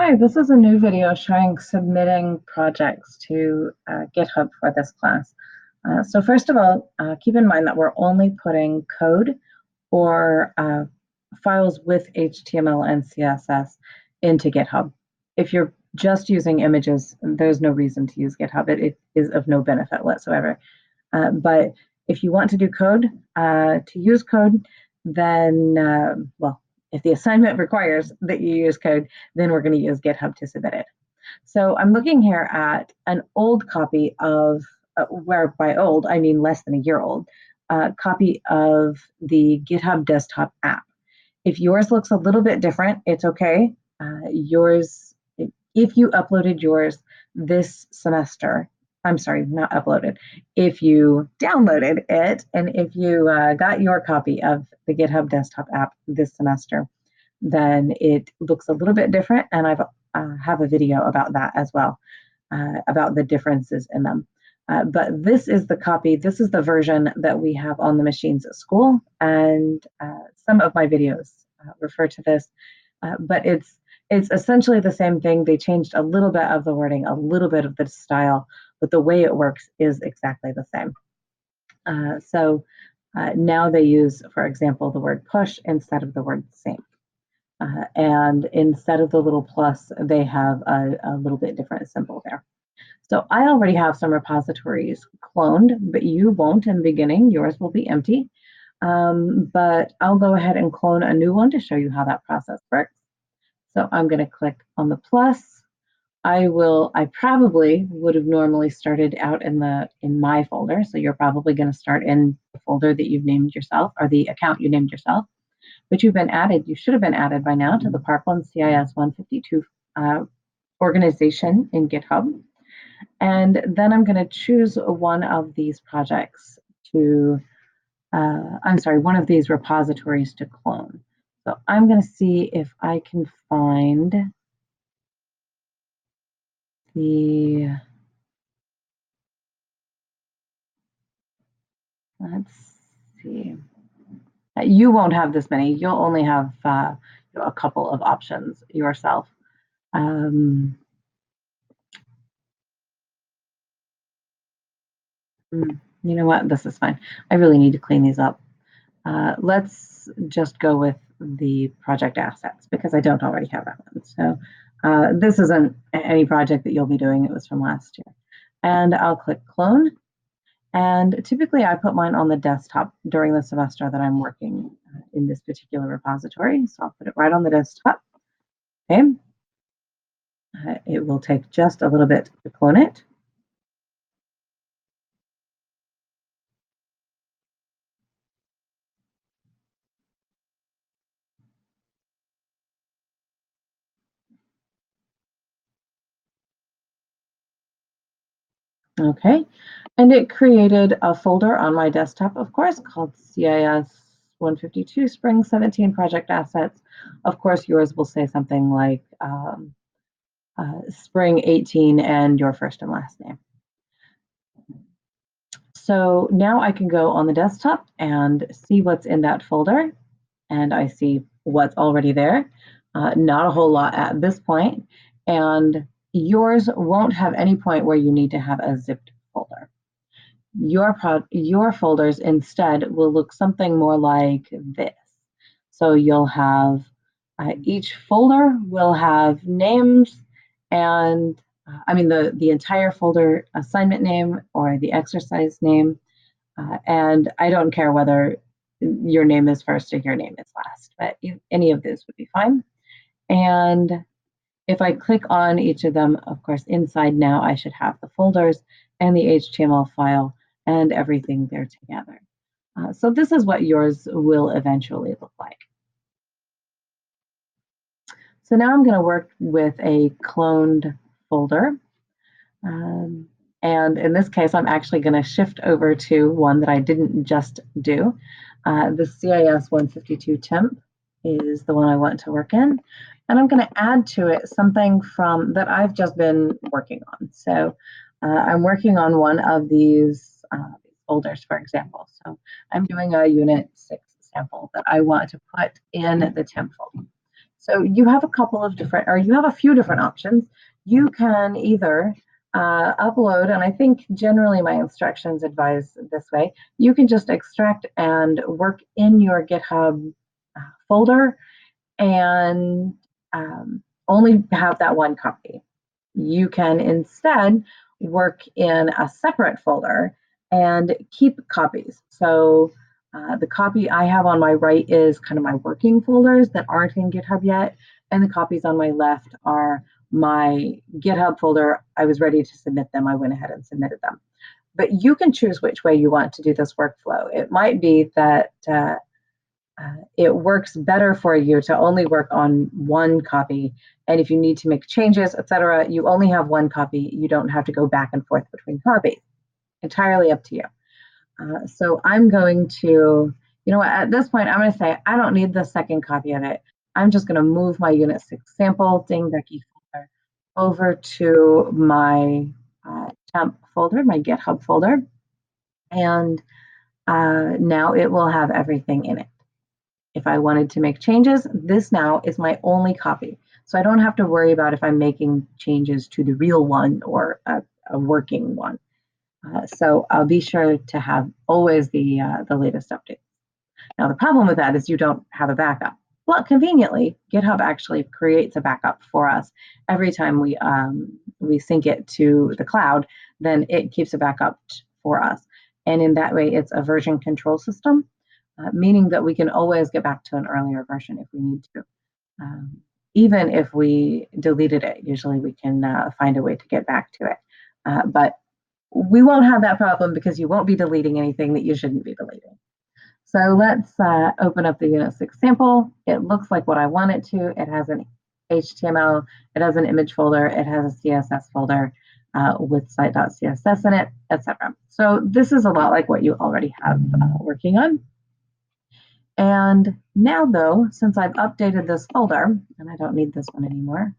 Hi, this is a new video showing submitting projects to GitHub for this class. So first of all, keep in mind that we're only putting code or files with HTML and CSS into GitHub. If you're just using images, there's no reason to use GitHub. It is of no benefit whatsoever. But if you want to do code, to use code, then, well, if the assignment requires that you use code, then we're going to use GitHub to submit it. So I'm looking here at an old copy of, where by old, I mean less than a year old, copy of the GitHub desktop app. If yours looks a little bit different, it's okay. Yours, if you uploaded yours this semester, I'm sorry, not uploaded. If you downloaded it and if you got your copy of the GitHub desktop app this semester, then it looks a little bit different. And I have a video about that as well, about the differences in them. But this is the copy, this is the version that we have on the machines at school. And some of my videos refer to this, but it's essentially the same thing. They changed a little bit of the wording, a little bit of the style, but the way it works is exactly the same. So now they use, for example, the word push instead of the word same. And instead of the little plus, they have a little bit different symbol there. So I already have some repositories cloned, but you won't in the beginning. Yours will be empty. But I'll go ahead and clone a new one to show you how that process works. So I'm going to click on the plus. I probably would have normally started out in my folder. So you're probably going to start in the folder that you've named yourself, or the account you named yourself. But you've been added, you should have been added by now to the Parkland CIS 152 organization in GitHub. And then I'm going to choose one of these projects to, one of these repositories to clone. So I'm going to see if I can find let's see. You won't have this many. You'll only have a couple of options yourself. You know what? This is fine. I really need to clean these up. Let's just go with the project assets because I don't already have that one. So this isn't any project that you'll be doing. It was from last year. And I'll click clone. And typically I put mine on the desktop during the semester that I'm working in this particular repository. So I'll put it right on the desktop. Okay. It will take just a little bit to clone it. Okay, and it created a folder on my desktop, of course, called CIS 152 Spring 17 Project Assets. Of course, yours will say something like Spring 18 and your first and last name. So now I can go on the desktop and see what's in that folder, and I see what's already there. Not a whole lot at this point, and yours won't have any point where you need to have a zipped folder. Your folders instead will look something more like this. So you'll have each folder will have names, and the entire folder assignment name or the exercise name, and I don't care whether your name is first or your name is last, but any of those would be fine. And if I click on each of them, of course, inside now I should have the folders and the HTML file and everything there together. So this is what yours will eventually look like. So now I'm going to work with a cloned folder. And in this case, I'm actually going to shift over to one that I didn't just do. The CIS 152 temp is the one I want to work in. And I'm going to add to it something that I've just been working on. So I'm working on one of these folders, for example. So I'm doing a Unit 6 sample that I want to put in the temp folder. So you have a couple of different, or you have a few different options. You can either upload, and I think generally my instructions advise this way, you can just extract and work in your GitHub folder and only have that one copy. You can instead work in a separate folder and keep copies. So the copy I have on my right is kind of my working folders that aren't in GitHub yet, and the copies on my left are my GitHub folder. I was ready to submit them. I went ahead and submitted them. But you can choose which way you want to do this workflow. It might be that it works better for you to only work on one copy. And if you need to make changes, etc., you only have one copy. You don't have to go back and forth between copies. Entirely up to you. So I'm going to, at this point, I'm going to say, I don't need the second copy of it. I'm just going to move my Unit 6 sample ding Becky folder over to my temp folder, my GitHub folder. And now it will have everything in it. If I wanted to make changes, this now is my only copy. So I don't have to worry about if I'm making changes to the real one or a working one. So I'll be sure to have always the latest update. Now the problem with that is you don't have a backup. Well, conveniently, GitHub actually creates a backup for us every time we sync it to the cloud. Then it keeps a backup for us, and in that way, it's a version control system, meaning that we can always get back to an earlier version if we need to. Even if we deleted it, usually we can find a way to get back to it. But we won't have that problem because you won't be deleting anything that you shouldn't be deleting. So let's open up the Unit 6 sample. It looks like what I want it to. It has an HTML, it has an image folder, it has a CSS folder with site.css in it, etc. So this is a lot like what you already have working on. And now though, since I've updated this folder, and I don't need this one anymore,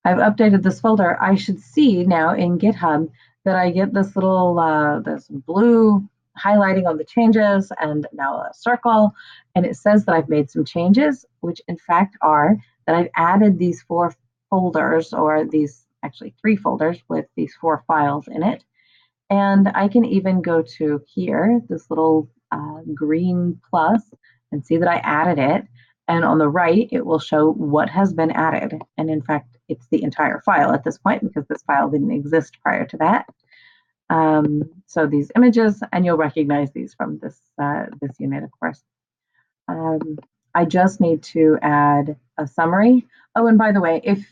I've updated this folder, I should see now in GitHub that I get this little, this blue highlighting on the changes and now a circle, and it says that I've made some changes, which in fact are that I've added these 4 folders, or these actually 3 folders with these 4 files in it. And I can even go to here, this little green plus, and see that I added it. And on the right, it will show what has been added. And in fact, it's the entire file at this point because this file didn't exist prior to that. So these images, and you'll recognize these from this unit, of course. I just need to add a summary. Oh, and by the way, if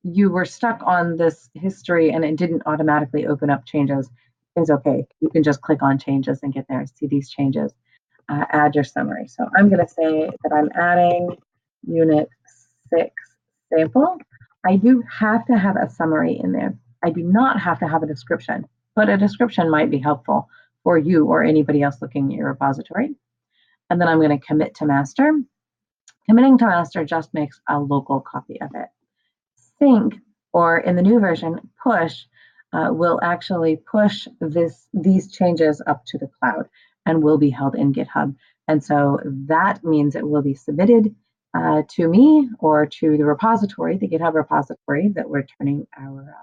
you were stuck on this history and it didn't automatically open up changes, it's okay. You can just click on changes and get there, see these changes, add your summary. So I'm going to say that I'm adding Unit 6 sample. I do have to have a summary in there. I do not have to have a description, but a description might be helpful for you or anybody else looking at your repository. And then I'm going to commit to master. Committing to master just makes a local copy of it. Sync, or in the new version, push, will actually push these changes up to the cloud and will be held in GitHub. And so that means it will be submitted to me or to the repository, the GitHub repository that we're turning our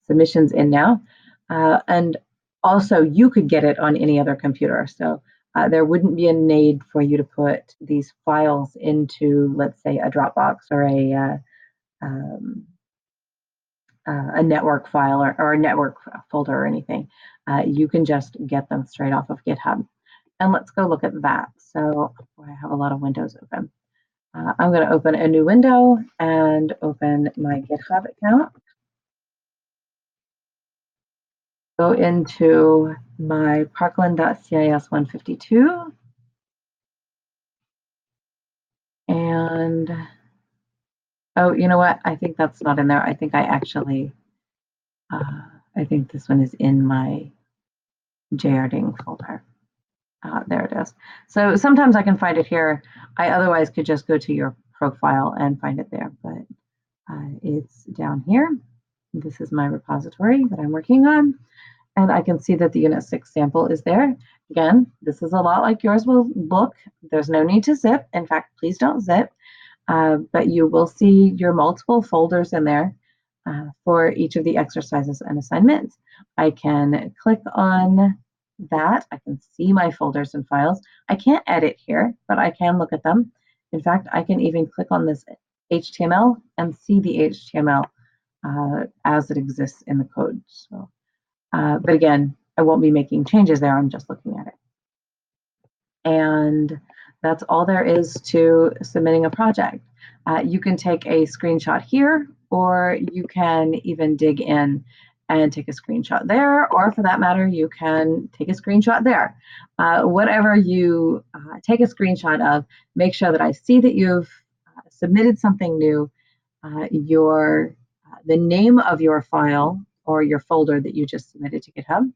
submissions in now. And also you could get it on any other computer. So there wouldn't be a need for you to put these files into, let's say, a Dropbox or a network file or a network folder or anything. You can just get them straight off of GitHub. And let's go look at that. So I have a lot of windows open. I'm going to open a new window and open my GitHub account. Go into my parkland.cis 152. And, oh, you know what? I think that's not in there. I think I actually, I think this one is in my jrding folder. There it is. So sometimes I can find it here. I otherwise could just go to your profile and find it there, but it's down here. This is my repository that I'm working on. And I can see that the Unit 6 sample is there. Again, this is a lot like yours will look. There's no need to zip. In fact, please don't zip. but you will see your multiple folders in there for each of the exercises and assignments. I can click on that. I can see my folders and files. I can't edit here, but I can look at them. In fact, I can even click on this HTML and see the HTML as it exists in the code. So, but again, I won't be making changes there. I'm just looking at it. And that's all there is to submitting a project. You can take a screenshot here, or you can even dig in and take a screenshot there, or for that matter, you can take a screenshot there. Whatever you take a screenshot of, make sure that I see that you've submitted something new, the name of your file or your folder that you just submitted to GitHub,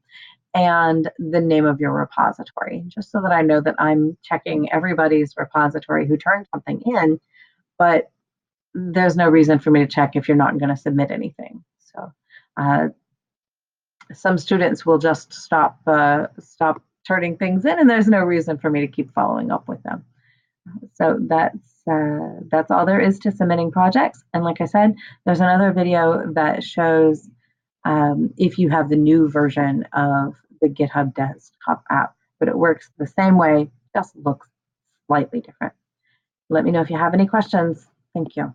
and the name of your repository, just so that I know that I'm checking everybody's repository who turned something in, but there's no reason for me to check if you're not going to submit anything. So some students will just stop turning things in, and there's no reason for me to keep following up with them. So that's all there is to submitting projects. And like I said, there's another video that shows if you have the new version of the GitHub desktop app, but it works the same way, just looks slightly different. Let me know if you have any questions. Thank you.